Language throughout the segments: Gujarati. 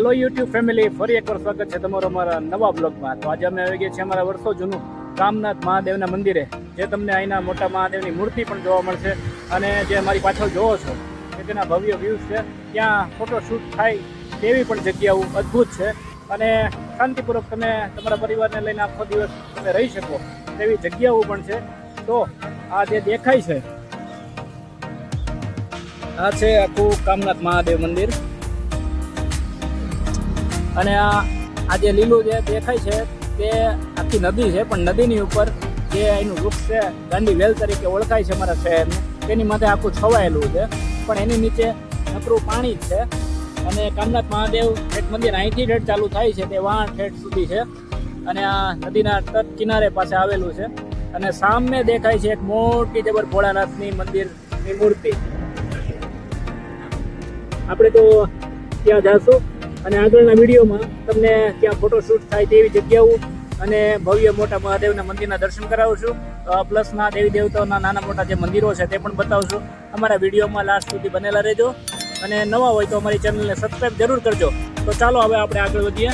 હેલો યુટ્યુબ ફેમિલી, ફરી એકવાર સ્વાગત છે તમારો અમારા નવા બ્લોગમાં. તો આજે અમે આવી ગયા છીએ અમારા વર્ષો જૂનું કામનાથ મહાદેવના મંદિરે, જે તમને અહીંના મોટા મહાદેવની મૂર્તિ પણ જોવા મળશે. અને જે મારી પાછળ જોવો છો કે તેના ભવ્ય વ્યૂઝ છે, ત્યાં ફોટોશૂટ થાય તેવી પણ જગ્યાઓ અદ્ભુત છે. અને શાંતિપૂર્વક તમે તમારા પરિવારને લઈને આખો દિવસ તમે રહી શકો તેવી જગ્યાઓ પણ છે. તો આ જે દેખાય છે આ છે આખું કામનાથ મહાદેવ મંદિર. અને આ જે લીલું જે દેખાય છે તે આખી નદી છે, પણ નદીની ઉપર જે એનું વૃક્ષ છે, ગાંડી વેલ તરીકે ઓળખાય છે અમારા શહેરનું, તેની માથે આખું છવાયેલું છે, પણ એની નીચે નકરું પાણી જ છે. અને કામનાથ મહાદેવ ઠેઠ મંદિર અહીંથી ઠેઠ ચાલુ થાય છે તે વાં ઠેઠ સુધી છે. અને આ નદીના તટ કિનારે પાસે આવેલું છે. અને સામે દેખાય છે એક મોટી જબર ભોળાનાથની મંદિરની મૂર્તિ. આપણે તો ત્યાં જાશું અને આગળના વિડીયોમાં તમને ત્યાં ફોટોશૂટ થાય તેવી જગ્યાઓ અને ભવ્ય મોટા મહાદેવના મંદિરના દર્શન કરાવું છું. પ્લસમાં દેવી દેવતાઓના નાના મોટા જે મંદિરો છે તે પણ બતાવશું. અમારા વિડીયોમાં લાસ્ટ સુધી બનેલા રહેજો. અને નવા હોય તો અમારી ચેનલને સબસ્ક્રાઈબ જરૂર કરજો. તો ચાલો હવે આપણે આગળ વધીએ.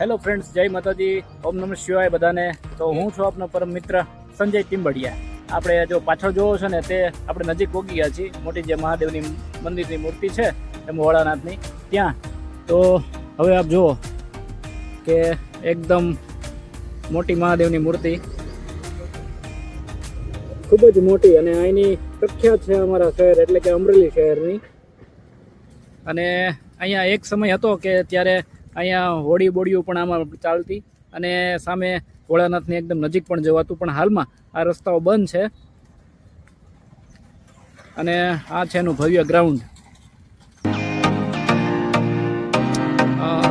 હેલો ફ્રેન્ડ્સ, જય માતાજી, ઓમ નમઃ શિવાય બધાને. તો હું છું આપનો પરમ મિત્ર સંજય ટીમ્બડિયા. આપણે જો પાછળ જોવો છો ને તે આપણે નજીક પહોંચી ગયા છીએ. મોટી જે મહાદેવની મંદિરની મૂર્તિ છે એ ભોળાનાથની ત્યાં. તો હવે આપ જુઓ કે એકદમ મોટી મહાદેવની મૂર્તિ, ખૂબ જ મોટી. અને અહીંની પ્રખ્યાત છે અમારા શહેર એટલે કે અમરેલી શહેરની. અને અહીંયા એક સમય હતો કે ત્યારે અહીંયા હોડી બોડીઓ પણ આમાં ચાલતી અને સામે ભોળાનાથની એકદમ નજીક પણ જવાતું. પણ હાલમાં આ રસ્તાઓ બંધ છે. અને આ છે એનું ભવ્ય ગ્રાઉન્ડ.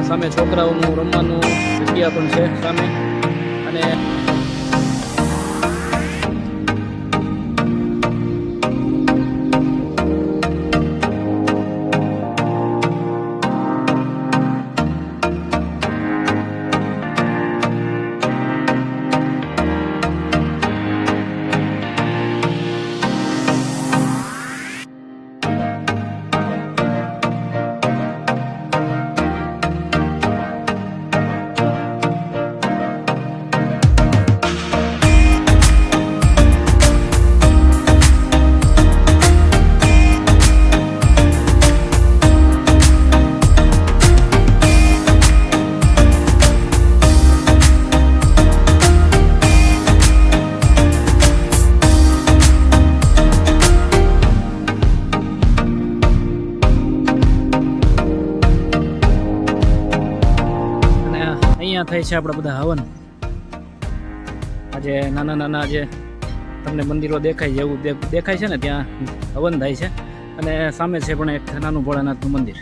સામે છોકરાઓનું રમવાનું જગ્યા પણ છે સામે. અને થાય છે આપણા બધા હવન. આજે નાના નાના જે તમને મંદિરો દેખાય જેવું દેખાય છે ને, ત્યાં હવન થાય છે. અને સામે છે પણ એક નાનું ભોળાનાથનું મંદિર.